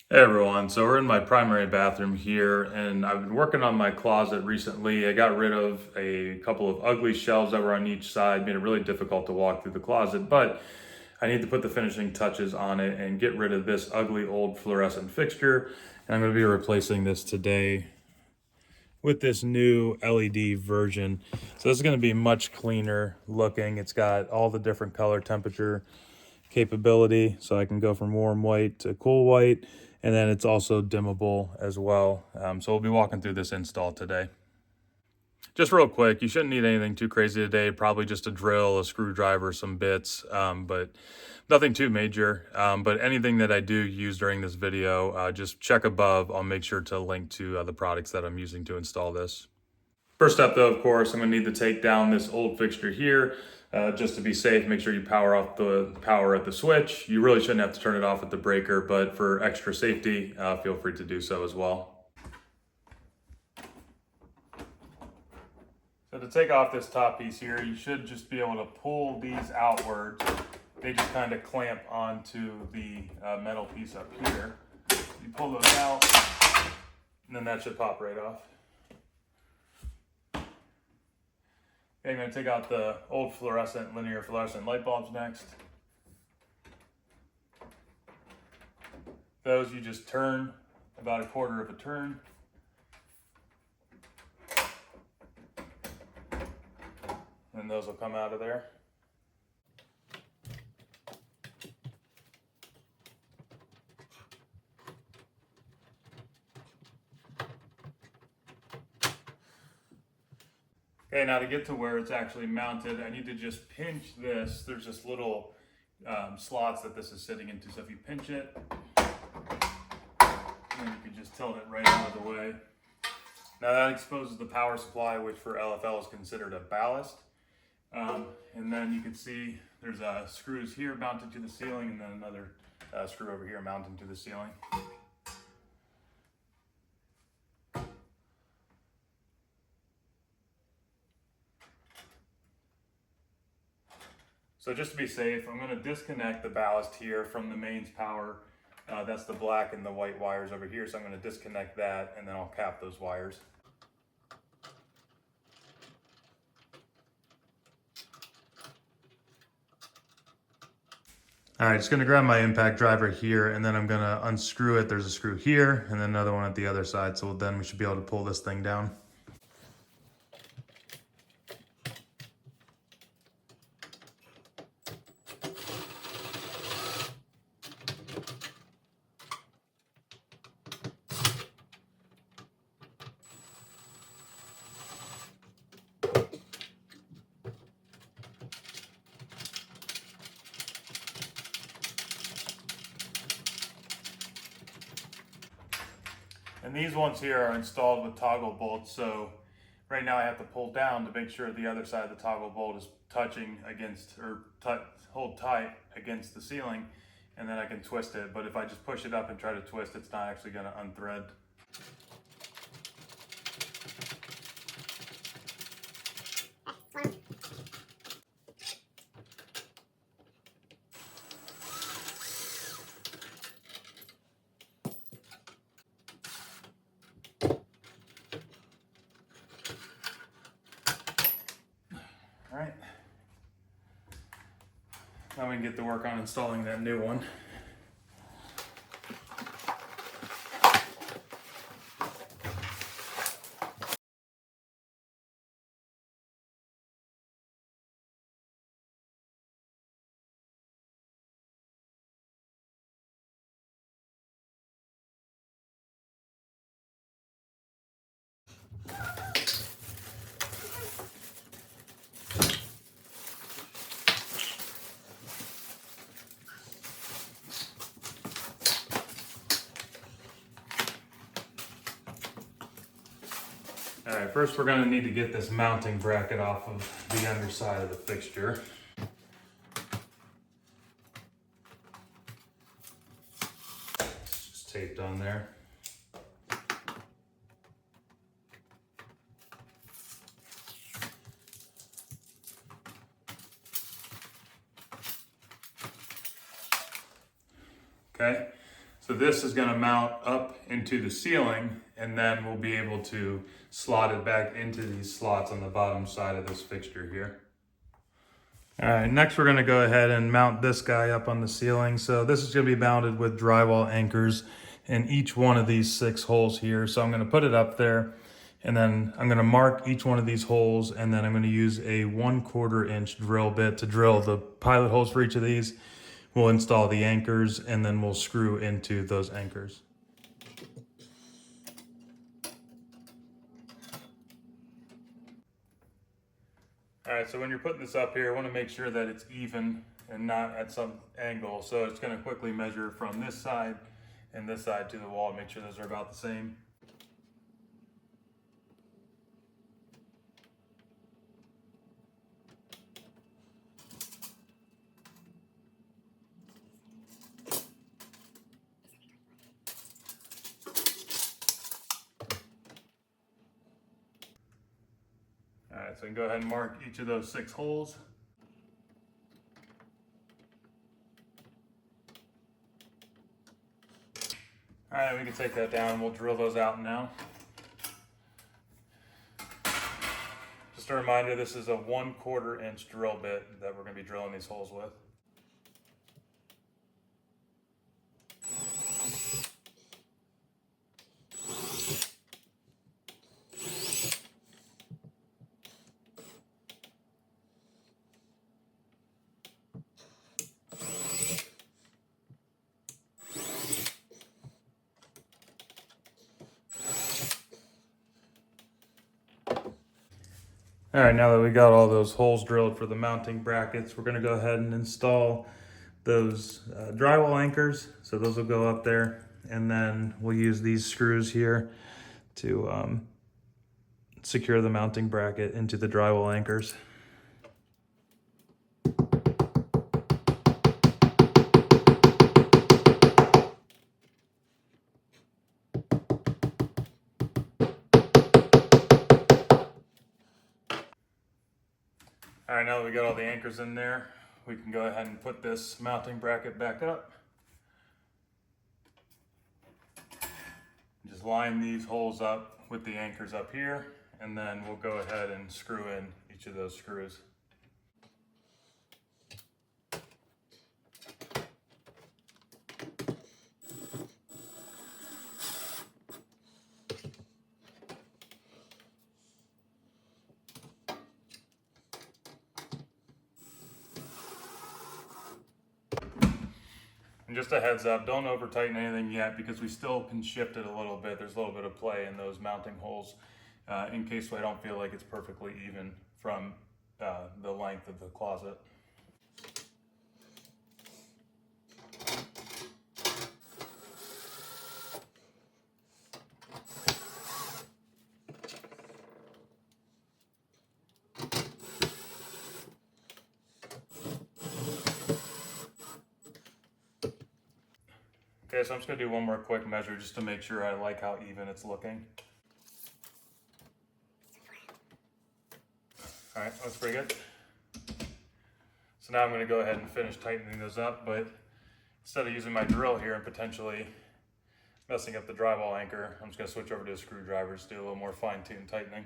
Hey everyone, so we're in my primary bathroom here and I've been working on my closet recently. I got rid of a couple of ugly shelves that were on each side, made it really difficult to walk through the closet, but I need to put the finishing touches on it and get rid of this ugly old fluorescent fixture. And I'm going to be replacing this today with this new LED version. So this is going to be much cleaner looking. It's got all the different color temperature capability, so I can go from warm white to cool white, and then it's also dimmable as well. So we'll be walking through this install today. Just real quick, you shouldn't need anything too crazy today, probably just a drill, a screwdriver, some bits, but nothing too major. But anything that I do use during this video, just check above. I'll make sure to link to the products that I'm using to install this. First step though, of course, I'm gonna need to take down this old fixture here. Just to be safe, make sure you power off the power at the switch. You really shouldn't have to turn it off at the breaker, but for extra safety, feel free to do so as well. So to take off this top piece here, you should just be able to pull these outwards. They just kind of clamp onto the metal piece up here. You pull those out, and then that should pop right off. Okay, I'm going to take out the old linear fluorescent light bulbs next. Those you just turn about a quarter of a turn. And those will come out of there. Okay, now to get to where it's actually mounted, I need to just pinch this. There's just little slots that this is sitting into. So if you pinch it, then you can just tilt it right out of the way. Now that exposes the power supply, which for LFL is considered a ballast. And then you can see there's screws here mounted to the ceiling, and then another screw over here mounted to the ceiling. So just to be safe, I'm going to disconnect the ballast here from the mains power. That's the black and the white wires over here. So I'm going to disconnect that, and then I'll cap those wires. All right, just going to grab my impact driver here, and then I'm going to unscrew it. There's a screw here, and then another one at the other side. So then we should be able to pull this thing down. And these ones here are installed with toggle bolts. So right now I have to pull down to make sure the other side of the toggle bolt is touching against, or hold tight against the ceiling, and then I can twist it. But if I just push it up and try to twist, it's not actually going to unthread. All right, now we can get to work on installing that new one. All right, first we're going to need to get this mounting bracket off of the underside of the fixture. It's just taped on there. Okay, So this is going to mount up into the ceiling, and then we'll be able to slot it back into these slots on the bottom side of this fixture here. All right, next we're going to go ahead and mount this guy up on the ceiling. So this is going to be mounted with drywall anchors in each one of these 6 holes here. So I'm going to put it up there, and then I'm going to mark each one of these holes, and then I'm going to use a 1/4 inch drill bit to drill the pilot holes for each of these. We'll install the anchors, and then we'll screw into those anchors. All right, so when you're putting this up here, I want to make sure that it's even and not at some angle. So it's going to quickly measure from this side and this side to the wall, make sure those are about the same. All right, so we can go ahead and mark each of those 6 holes. All right, we can take that down and we'll drill those out now. Just a reminder, this is a 1/4 inch drill bit that we're going to be drilling these holes with. All right, now that we got all those holes drilled for the mounting brackets, we're going to go ahead and install those drywall anchors. So those will go up there, and then we'll use these screws here to secure the mounting bracket into the drywall anchors. All right, now that we got all the anchors in there, we can go ahead and put this mounting bracket back up. Just line these holes up with the anchors up here, and then we'll go ahead and screw in each of those screws. And just a heads up, don't over tighten anything yet because we still can shift it a little bit. There's a little bit of play in those mounting holes in case I don't feel like it's perfectly even from the length of the closet. Okay, so I'm just gonna do one more quick measure just to make sure I like how even it's looking. All right, that's pretty good. So now I'm gonna go ahead and finish tightening those up, but instead of using my drill here and potentially messing up the drywall anchor, I'm just gonna switch over to a screwdriver to do a little more fine-tuned tightening.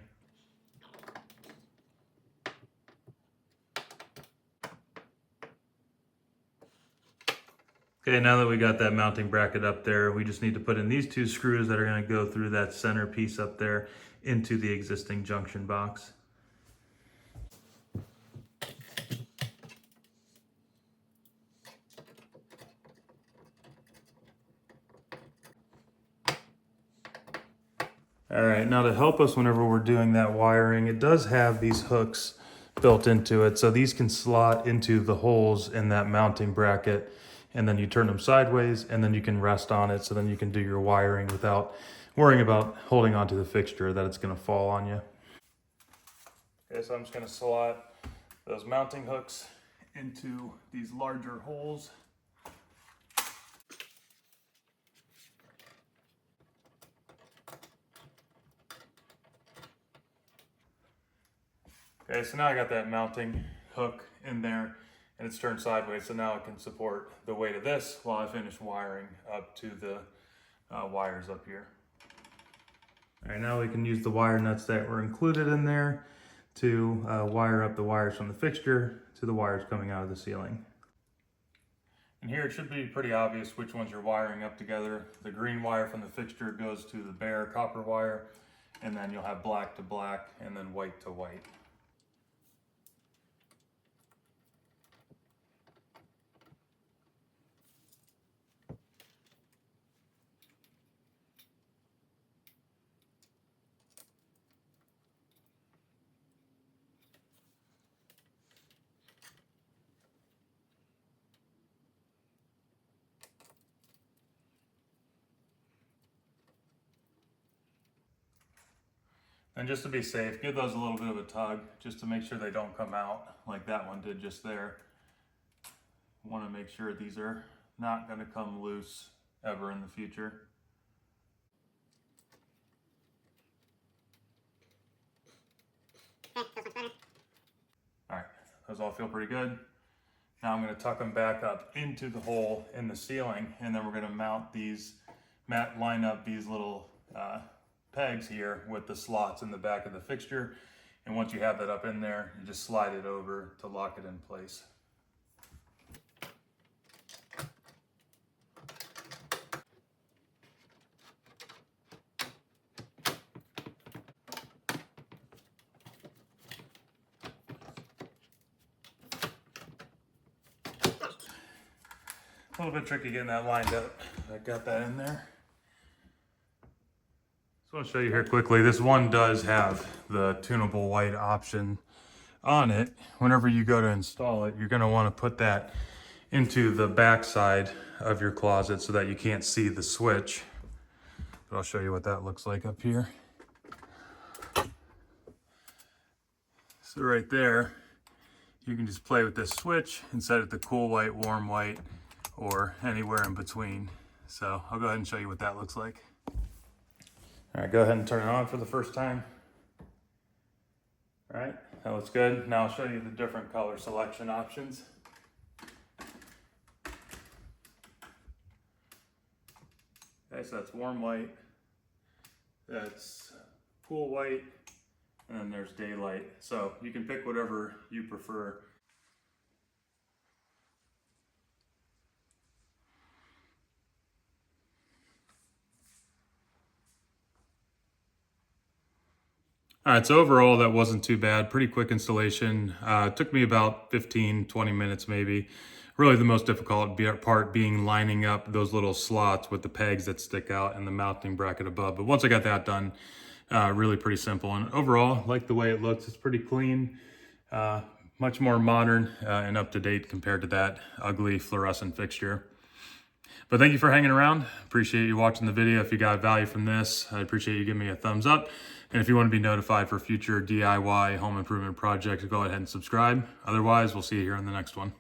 Okay, now that we got that mounting bracket up there, we just need to put in these 2 screws that are going to go through that center piece up there into the existing junction box. All right, now to help us whenever we're doing that wiring, it does have these hooks built into it. So these can slot into the holes in that mounting bracket, and then you turn them sideways, and then you can rest on it, so then you can do your wiring without worrying about holding onto the fixture that it's gonna fall on you. Okay, so I'm just gonna slot those mounting hooks into these larger holes. Okay, so now I got that mounting hook in there, and it's turned sideways, so now it can support the weight of this while I finish wiring up to the wires up here. All right, now we can use the wire nuts that were included in there to wire up the wires from the fixture to the wires coming out of the ceiling. And here it should be pretty obvious which ones you're wiring up together. The green wire from the fixture goes to the bare copper wire, and then you'll have black to black and then white to white. And just to be safe, give those a little bit of a tug just to make sure they don't come out like that one did just there. Want to make sure these are not going to come loose ever in the future. All right, those all feel pretty good. Now I'm going to tuck them back up into the hole in the ceiling, and then we're going to line up these little pegs here with the slots in the back of the fixture. And once you have that up in there, you just slide it over to lock it in place. A little bit tricky getting that lined up. I got that in there. So I'll show you here quickly. This one does have the tunable white option on it. Whenever you go to install it, you're going to want to put that into the back side of your closet so that you can't see the switch. But I'll show you what that looks like up here. So right there, you can just play with this switch and set it to cool white, warm white, or anywhere in between. So I'll go ahead and show you what that looks like. All right, go ahead and turn it on for the first time. All right, that looks good. Now I'll show you the different color selection options. Okay, so that's warm white, that's cool white, and then there's daylight. So you can pick whatever you prefer. All right, so overall that wasn't too bad. Pretty quick installation. It took me about 15, 20 minutes maybe. Really the most difficult part being lining up those little slots with the pegs that stick out and the mounting bracket above. But once I got that done, really pretty simple. And overall, like the way it looks. It's pretty clean, much more modern and up to date compared to that ugly fluorescent fixture. But thank you for hanging around. Appreciate you watching the video. If you got value from this, I appreciate you giving me a thumbs up. And if you want to be notified for future DIY home improvement projects, go ahead and subscribe. Otherwise, we'll see you here on the next one.